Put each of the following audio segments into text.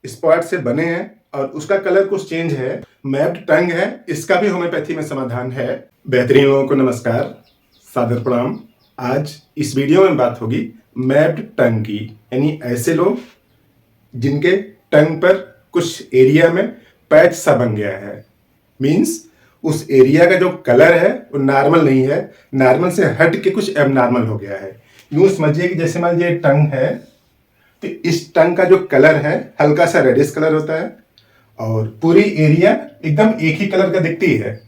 Spot से बने हैं और उसका कलर कुछ चेंज है, मैप्ड टंग है, इसका भी होम्योपैथी में समाधान है। बेहतरीन लोगों को नमस्कार, सादर प्रणाम। आज इस वीडियो में बात होगी मैप्ड टंग की, यानी ऐसे लोग जिनके टंग पर कुछ एरिया में पैच सा बन गया है। मीन्स उस एरिया का जो कलर है वो नॉर्मल नहीं है, नॉर्मल से हट के कुछ एबनॉर्मल हो गया है। यूं समझिए कि जैसे मान लीजिए टंग है, तो इस टंग का जो कलर है हल्का सा रेडिश कलर होता है और पूरी एरिया एकदम एक ही कलर का दिखती है।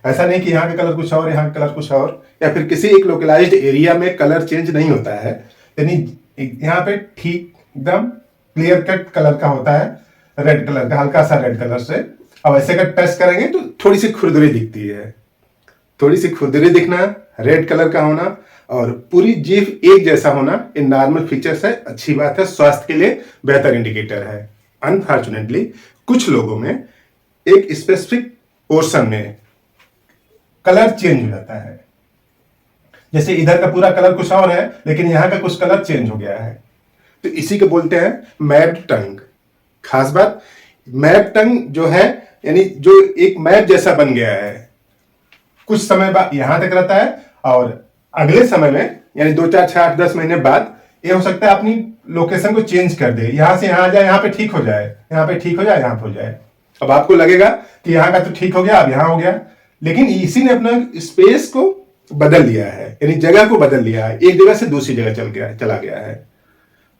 ऐसा नहीं कि यहाँ का कलर कुछ और, यहाँ का कलर कुछ और, या फिर किसी एक लोकलाइज्ड एरिया में कलर चेंज नहीं होता है। यानी यहाँ पे ठीक एकदम क्लियर कट कलर का होता है, रेड कलर का, हल्का सा रेड कलर से। अब ऐसे अगर टच करेंगे तो थोड़ी सी खुरदरी दिखती है। थोड़ी सी खुरदरी दिखना, रेड कलर का होना और पूरी जीभ एक जैसा होना, इन नॉर्मल फीचर्स है, अच्छी बात है, स्वास्थ्य के लिए बेहतर इंडिकेटर है। अनफॉर्चुनेटली कुछ लोगों में एक स्पेसिफिक पोर्शन में कलर चेंज हो जाता है। जैसे इधर का पूरा कलर कुछ और है लेकिन यहां का कुछ कलर चेंज हो गया है, तो इसी को बोलते हैं मैप्ड टंग। खास बात, मैप टंग जो है यानी जो एक मैप जैसा बन गया है, कुछ समय बाद यहां तक रहता है और अगले समय में यानी 2 4 6 8 10 महीने बाद ये हो सकता है अपनी लोकेशन को चेंज कर दे, यहां से यहां आ जाए, यहां पे ठीक हो जाए, यहां पे ठीक हो जाए, यहां पे हो जाए। अब आपको लगेगा कि यहां का तो ठीक हो गया, अब यहां हो गया, लेकिन इसी ने अपना स्पेस को बदल लिया है, यानी जगह को बदल लिया है, एक जगह से दूसरी जगह चला गया है।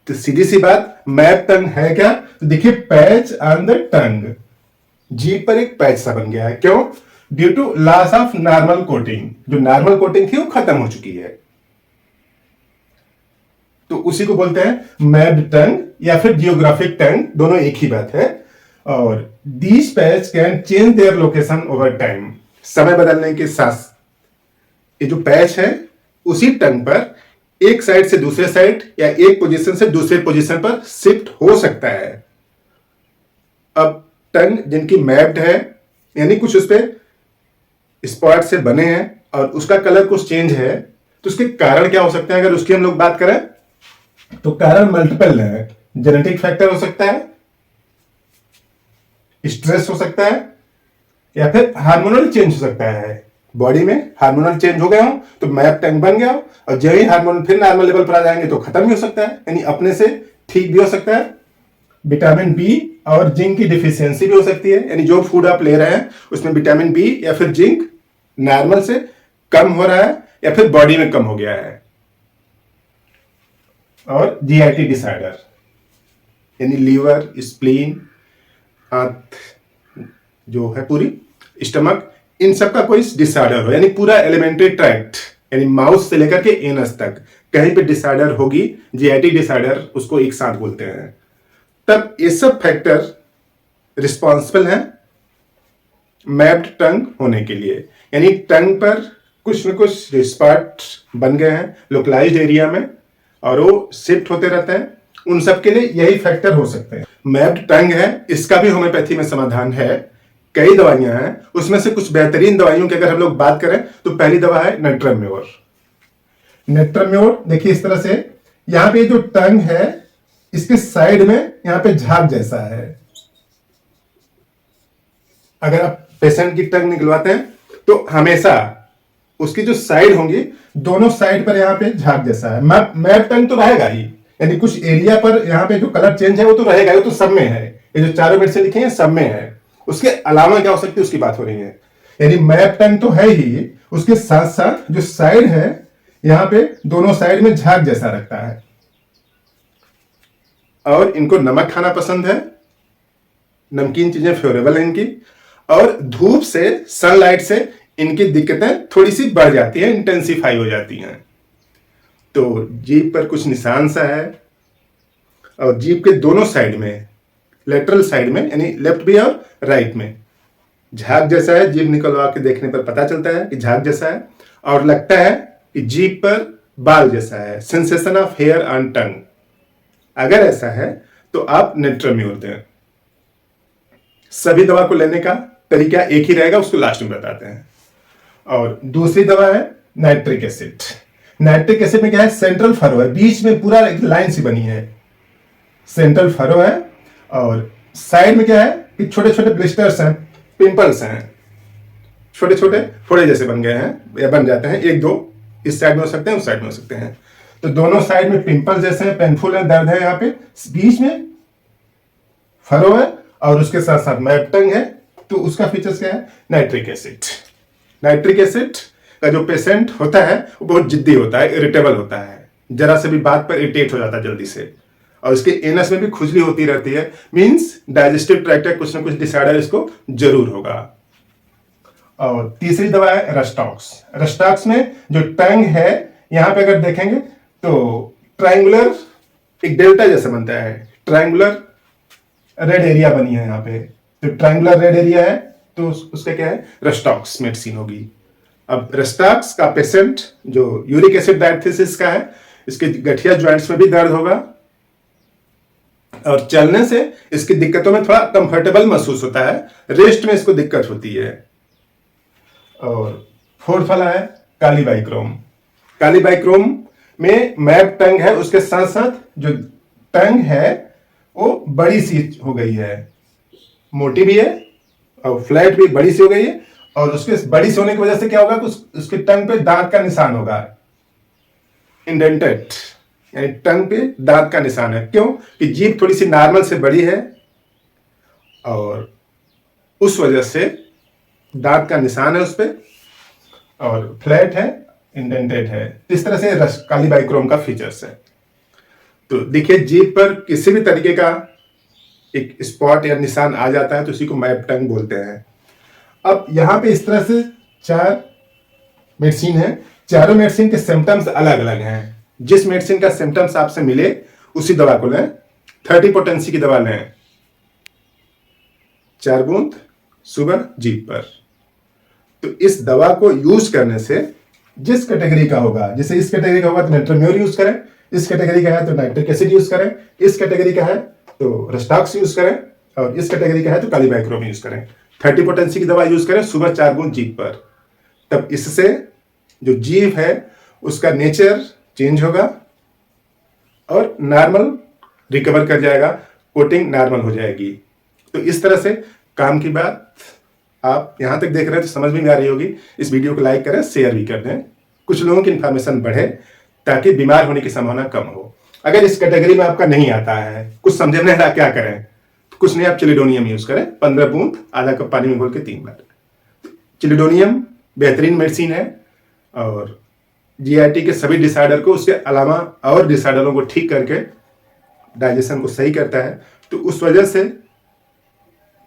तो सीधी सी बात, मैप टंग है क्या? तो देखिए, पैच ऑन द टंग, जीभ पर एक पैच सा बन गया है। क्यों? Due to loss of normal coating. जो नॉर्मल कोटिंग थी वो खत्म हो चुकी है, तो उसी को बोलते हैं मैप्ड टंग या फिर जियोग्राफिक टंग, दोनों एक ही बात है। और these patch can change their location over time. समय बदलने के साथ ये जो पैच है उसी टंग पर एक साइड से दूसरे साइड या एक पोजीशन से दूसरे पोजीशन पर शिफ्ट हो सकता है। अब टंग जिनकी मैप्ड है, यानी कुछ उस पर स्पॉट से बने हैं और उसका कलर कुछ चेंज है, तो उसके कारण क्या हो सकते हैं? अगर उसकी हम लोग बात करें तो कारण मल्टीपल है। जेनेटिक फैक्टर हो सकता है, स्ट्रेस हो सकता है, या फिर हार्मोनल चेंज हो सकता है। बॉडी में हार्मोनल चेंज हो गया हो तो मैप टंग बन गया हो, और जब ही हार्मोन फिर नॉर्मल लेवल पर आ जाएंगे तो खत्म भी हो सकता है, यानी अपने से ठीक भी हो सकता है। विटामिन बी और जिंक की डिफिशियंसी भी हो सकती है, यानी जो फूड आप ले रहे हैं उसमें विटामिन बी या फिर जिंक नॉर्मल से कम हो रहा है या फिर बॉडी में कम हो गया है। और जीआईटी डिसऑर्डर, यानी लीवर, स्प्लीन, जो है पूरी स्टमक, इन सब का कोई डिसऑर्डर हो, यानी पूरा एलिमेंट्री ट्रैक्ट, यानी माउथ से लेकर के एनस तक कहीं पे डिसऑर्डर होगी, जीआईटी डिसऑर्डर उसको एक साथ बोलते हैं। तब ये सब फैक्टर रिस्पॉन्सिबल हैं मैप्ड टंग होने के लिए, यानी टंग पर कुछ न कुछ स्पॉट बन गए हैं लोकलाइज्ड एरिया में और वो शिफ्ट होते रहते हैं। उन सब के लिए यही फैक्टर हो सकते हैं। मैप्ड टंग है, इसका भी होम्योपैथी में समाधान है। कई दवाइयां हैं, उसमें से कुछ बेहतरीन दवाइयों की अगर हम लोग बात करें तो पहली दवा है नेट्राम्योर। नेट्राम्योर देखिए इस तरह से, यहां पे जो टंग है इसके साइड में यहां पे झाग जैसा है। अगर आप पेशेंट की टंग निकलवाते हैं तो हमेशा उसकी जो साइड होंगी दोनों साइड पर यहां पे झाग जैसा है। मैप टंग तो रहेगा ही, यानी कुछ एरिया पर यहां पे जो कलर चेंज है वो तो रहेगा, वो तो सब में है। ये जो चारों मेरे से लिखे हैं सब में है, उसके अलावा क्या हो सकती है उसकी बात हो रही है। यानी मैप टंग तो है ही, उसके साथ साथ जो साइड है यहां पे दोनों साइड में झाग जैसा रखता है। और इनको नमक खाना पसंद है, नमकीन चीजें फेवरेबल है इनकी, और धूप से, सनलाइट से इनकी दिक्कतें थोड़ी सी बढ़ जाती है, इंटेंसिफाई हो जाती हैं। तो जीभ पर कुछ निशान सा है और जीभ के दोनों साइड में, लेटरल साइड में, यानी लेफ्ट भी और राइट में झाग जैसा है। जीभ निकलवा के देखने पर पता चलता है कि झाग जैसा है, और लगता है कि जीभ पर बाल जैसा है, sensation of hair on tongue. अगर ऐसा है तो आप नेट्राम्योर दें। सभी दवा को लेने का तरीका एक ही रहेगा, उसको लास्ट में बताते हैं। और दूसरी दवा है नाइट्रिक एसिड। नाइट्रिक एसिड में क्या है? सेंट्रल फरो है, बीच में पूरा एक लाइन सी बनी है, सेंट्रल फरो है और साइड में क्या है कि छोटे छोटे ब्लिस्टर्स हैं, पिंपल्स हैं, छोटे छोटे फोड़े जैसे बन गए हैं या बन जाते हैं, एक दो इस साइड में हो सकते हैं, उस साइड में हो सकते हैं। तो दोनों साइड में पिंपल जैसे हैं, पेनफुल है, दर्द है, यहाँ पे बीच में फरो है और उसके साथ साथ मैप टंग है। तो उसका फीचर्स क्या है? Nitric acid. नाइट्रिक एसिड का जो पेशेंट होता है वो बहुत जिद्दी होता है, इरिटेबल होता है, जरा से भी बात पर इरिटेट हो जाता है जल्दी से, और इसके एनस में भी खुजली होती रहती है। मींस डाइजेस्टिव ट्रैक्ट का कुछ ना कुछ डिसऑर्डर इसको जरूर होगा। और तीसरी दवा है रस्टॉक्स। रस्टॉक्स में जो टंग है, यहां पे अगर देखेंगे तो ट्रायंगुलर एक डेल्टा जैसा बनता है, ट्रायंगुलर रेड एरिया बनी है यहाँ पे। तो ट्रायंगुलर रेड एरिया है तो उसका क्या है? रस्टॉक्स मेडिसिन होगी। अब रस्टॉक्स का पेशेंट जो यूरिक एसिड डायथिसिस का है, इसके गठिया जॉइंट्स में भी दर्द होगा और चलने से इसकी दिक्कतों में थोड़ा कंफर्टेबल महसूस होता है, रेस्ट में इसको दिक्कत होती है। और फोर्थ वाला है कालीबाइक्रोम। कालीबाइक्रोम में मैप टंग है, उसके साथ साथ जो टंग है वो बड़ी सी हो गई है, मोटी भी है और फ्लैट भी बड़ी सी हो गई है। और उसके बड़ी सी होने की वजह से क्या होगा कि उसके टंग पे दांत का निशान होगा, इंडेंटेड, यानी टंग पे दांत का निशान है। क्यों? कि जीभ थोड़ी सी नॉर्मल से बड़ी है और उस वजह से दांत का निशान है उस पर, और फ्लैट है, इंडेंटेड है। इस तरह से कालीबाइक्रोम का फीचर्स है। तो देखिए, जीभ पर किसी भी तरीके का एक स्पॉट या निशान आ जाता है तो उसी को मैप टंग बोलते हैं। अब यहां पे इस तरह से 4 मेडिसिन है, चारों मेडिसिन के सिम्टम्स अलग अलग हैं। जिस मेडिसिन का सिम्टम्स आपसे मिले उसी दवा को लें। 30 पोटेंसी की दवा लें, 4 बूंद सुबह जीभ पर। तो इस दवा को यूज करने से जिस कैटेगरी का होगा, जैसे इस कैटेगरी का होगा तो नेट्रोम्योर यूज करें, इस कैटेगरी का है तो नाइट्रिक एसिड यूज करें, इस कैटेगरी का है तो रस्टॉक्स यूज करें, और इस कैटेगरी का है तो कालीबाइक्रोम यूज करें। 30 पोटेंसी की दवा यूज करें सुबह 4 बूंद जीभ पर। तब इससे जो जीभ है उसका नेचर चेंज होगा और नॉर्मल रिकवर कर जाएगा, कोटिंग नॉर्मल हो जाएगी। तो इस तरह से काम की बात आप यहां तक देख रहे हैं तो समझ में आ रही होगी। इस वीडियो को लाइक करें, शेयर भी कर दें, कुछ लोगों की इंफॉर्मेशन बढ़े ताकि बीमार होने की संभावना कम हो। अगर इस कैटेगरी में आपका नहीं आता है, कुछ समझ नहीं आ रहा क्या करें, तो कुछ नहीं, आप चिलिडोनियम यूज करें, 15 बूंद आधा कप पानी में घोल के 3 बार। चिलिडोनियम बेहतरीन मेडिसिन है और जीआईटी के सभी डिसऑर्डर को, उसके अलावा और डिसऑर्डरों को ठीक करके डाइजेशन को सही करता है। तो उस वजह से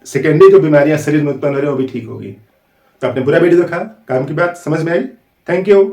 सेकेंडरी जो बीमारियां शरीर में उत्पन्न हो रही है वो भी ठीक होगी। तो आपने पूरा वीडियो देखा, काम की बात समझ में आई। Thank you.